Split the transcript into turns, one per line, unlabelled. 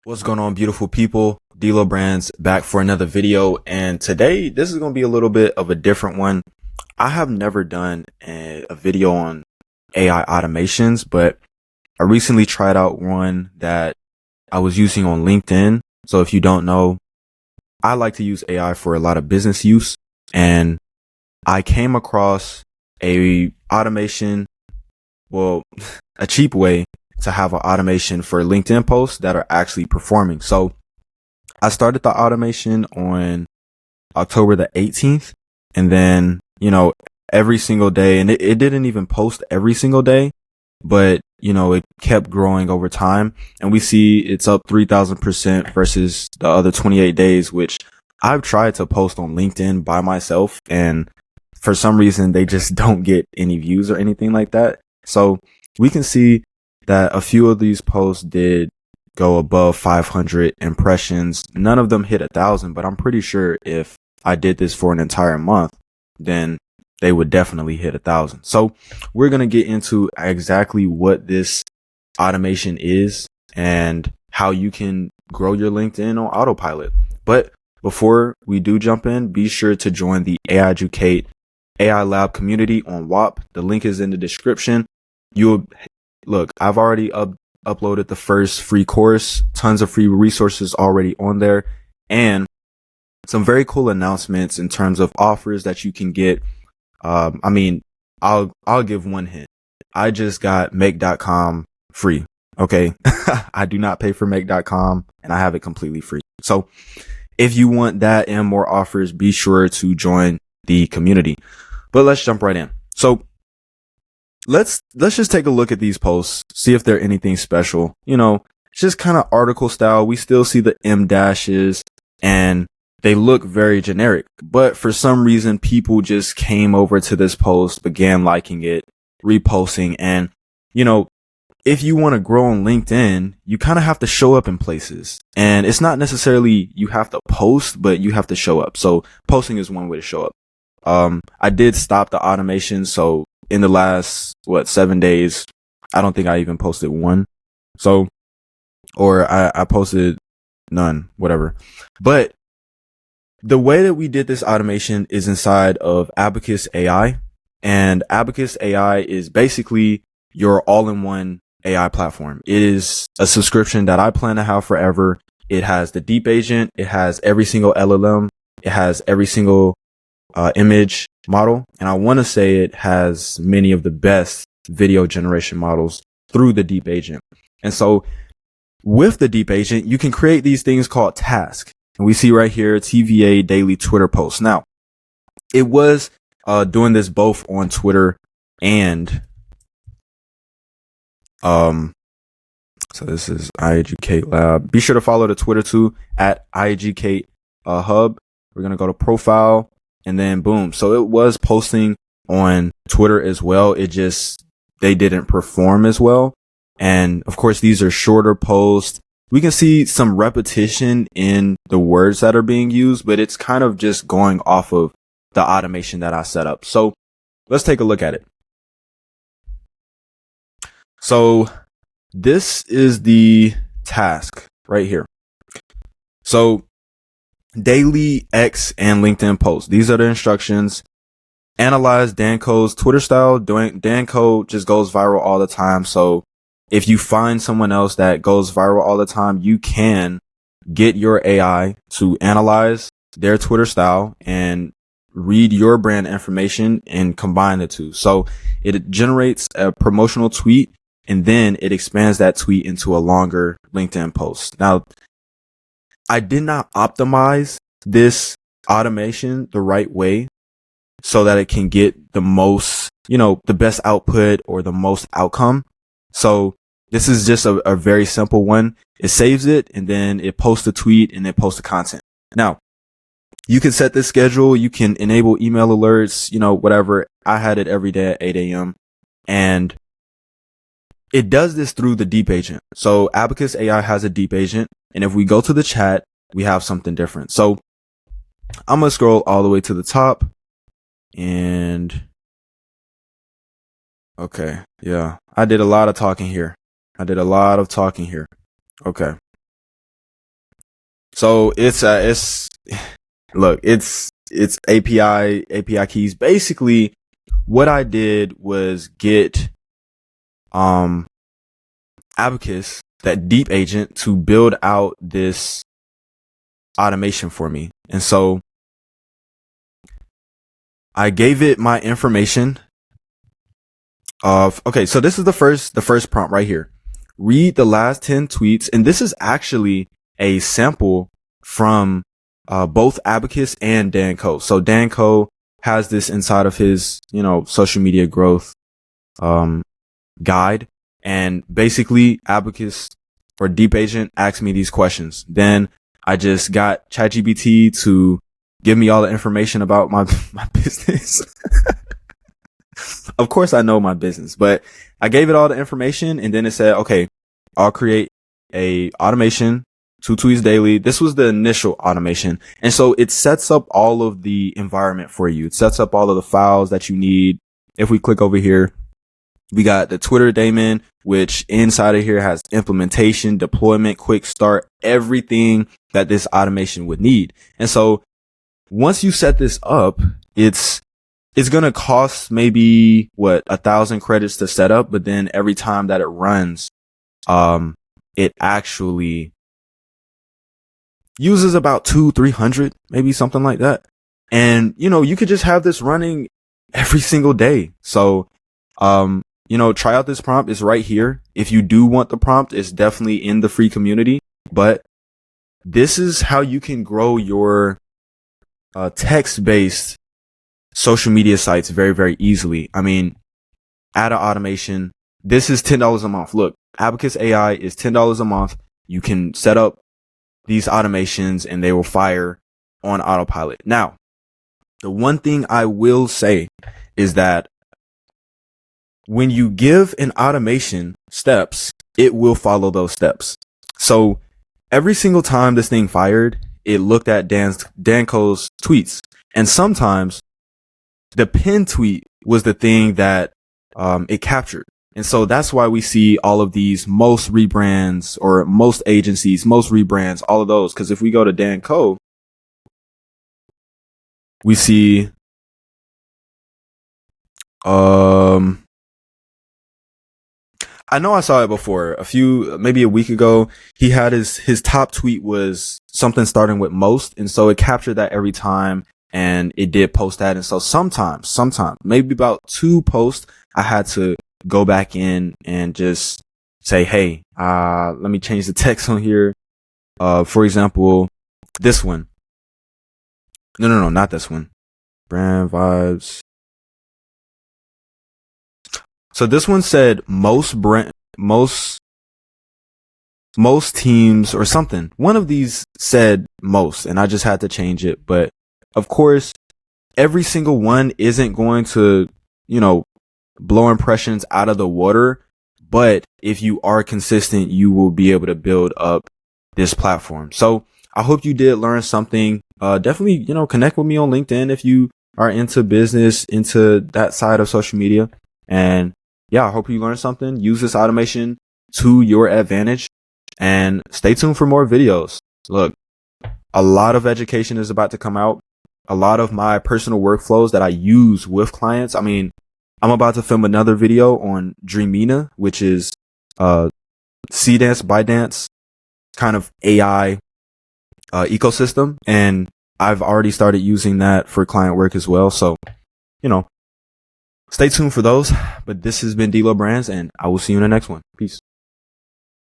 What's going on, beautiful people? D'Lo Brands back for another video, and today this is going to be a little bit of a different one. I have never done a video on AI automations, but I recently tried out one that I was using on LinkedIn. So if you don't know, I like to use AI for a lot of business use, and I came across a automation, well, a cheap way to have an automation for LinkedIn posts that are actually performing. So I started the automation on October the 18th, and then, every single day, and it didn't even post every single day, but it kept growing over time, and we see it's up 3,000% versus the other 28 days, which I've tried to post on LinkedIn by myself, and for some reason they just don't get any views or anything like that. So we can see that a few of these posts did go above 500 impressions. None of them hit 1,000, but I'm pretty sure if I did this for an entire month, then they would definitely hit 1,000. So we're going to get into exactly what this automation is and how you can grow your LinkedIn on autopilot. But before we do jump in, be sure to join the AI Educate AI Lab community on WAP. The link is in the description. Look, I've already uploaded the first free course, tons of free resources already on there, and some very cool announcements in terms of offers that you can get. I'll give one hint. I just got make.com free. Okay. I do not pay for make.com, and I have it completely free. So if you want that and more offers, be sure to join the community. But let's jump right in. So let's just take a look at these posts, see if they're anything special. It's just kind of article style. We still see the M dashes and they look very generic, but for some reason people just came over to this post, began liking it, reposting. And if you want to grow on LinkedIn, you kind of have to show up in places, and it's not necessarily you have to post, but you have to show up. So posting is one way to show up. I did stop the automation, so in the last 7 days, I don't think I even posted one. So, or I posted none, whatever. But the way that we did this automation is inside of Abacus AI, and Abacus AI is basically your all-in-one AI platform. It is a subscription that I plan to have forever. It has the Deep Agent. It has every single LLM. It has every single image model, and I want to say it has many of the best video generation models through the Deep Agent. And so with the Deep Agent, you can create these things called tasks, and we see right here TVA daily Twitter posts. Now it was doing this both on Twitter and so this is iEducate Lab. Be sure to follow the Twitter too at iEducate Hub. We're gonna go to profile, and then boom. So it was posting on Twitter as well. They didn't perform as well. And of course, these are shorter posts. We can see some repetition in the words that are being used, but it's kind of just going off of the automation that I set up. So let's take a look at it. So this is the task right here. So daily X and LinkedIn posts. These are the instructions. Analyze Danco's Twitter style. Danco just goes viral all the time. So if you find someone else that goes viral all the time, you can get your AI to analyze their Twitter style and read your brand information and combine the two. So it generates a promotional tweet, and then it expands that tweet into a longer LinkedIn post. Now, I did not optimize this automation the right way so that it can get the most, the best output or the most outcome. So this is just a very simple one. It saves it, and then it posts a tweet, and it posts the content. Now, you can set this schedule. You can enable email alerts, whatever. I had it every day at 8 a.m. And it does this through the Deep Agent. So Abacus AI has a Deep Agent, and if we go to the chat, we have something different. So I'm going to scroll all the way to the top, and okay. Yeah, I did a lot of talking here. Okay. So it's look, it's API keys. Basically, what I did was get Abacus, that deep agent, to build out this automation for me. And so I gave it my information of, okay, so this is the first prompt right here. Read the last 10 tweets. And this is actually a sample from both Abacus and Dan Koe. So Dan Koe has this inside of his, social media growth guide. And basically Abacus or Deep Agent asked me these questions. Then I just got ChatGPT to give me all the information about my business. Of course I know my business, but I gave it all the information, and then it said, okay, I'll create a automation, 2 tweets daily. This was the initial automation. And so it sets up all of the environment for you. It sets up all of the files that you need. If we click over here, we got the Twitter daemon, which inside of here has implementation, deployment, quick start, everything that this automation would need. And so once you set this up, it's going to cost maybe 1,000 credits to set up, but then every time that it runs, it actually uses about 200-300, maybe something like that. And, you could just have this running every single day. So, try out this prompt. It's right here. If you do want the prompt, it's definitely in the free community, but this is how you can grow your text-based social media sites very, very easily. I mean, add an automation. This is $10 a month. Look, Abacus AI is $10 a month. You can set up these automations and they will fire on autopilot. Now, the one thing I will say is that when you give an automation steps, it will follow those steps. So every single time this thing fired, it looked at Dan Koe's tweets. And sometimes the pinned tweet was the thing that it captured. And so that's why we see all of these most rebrands, or most agencies, most rebrands, all of those. Because if we go to Dan Koe, we see I know I saw it before, maybe a week ago. He had his top tweet was something starting with most. And so it captured that every time, and it did post that. And so sometimes, maybe about 2 posts, I had to go back in and just say, hey, let me change the text on here. For example, this one. No, not this one. Brand vibes. So this one said most teams or something. One of these said most, and I just had to change it. But of course, every single one isn't going to, blow impressions out of the water. But if you are consistent, you will be able to build up this platform. So I hope you did learn something. Definitely, connect with me on LinkedIn if you are into business, into that side of social media. And yeah, I hope you learned something. Use this automation to your advantage, and stay tuned for more videos. Look, a lot of education is about to come out. A lot of my personal workflows that I use with clients. I mean, I'm about to film another video on Dreamina, which is Cdance, ByteDance kind of AI ecosystem. And I've already started using that for client work as well. So, stay tuned for those. But this has been D'Lo Brands, and I will see you in the next one. Peace.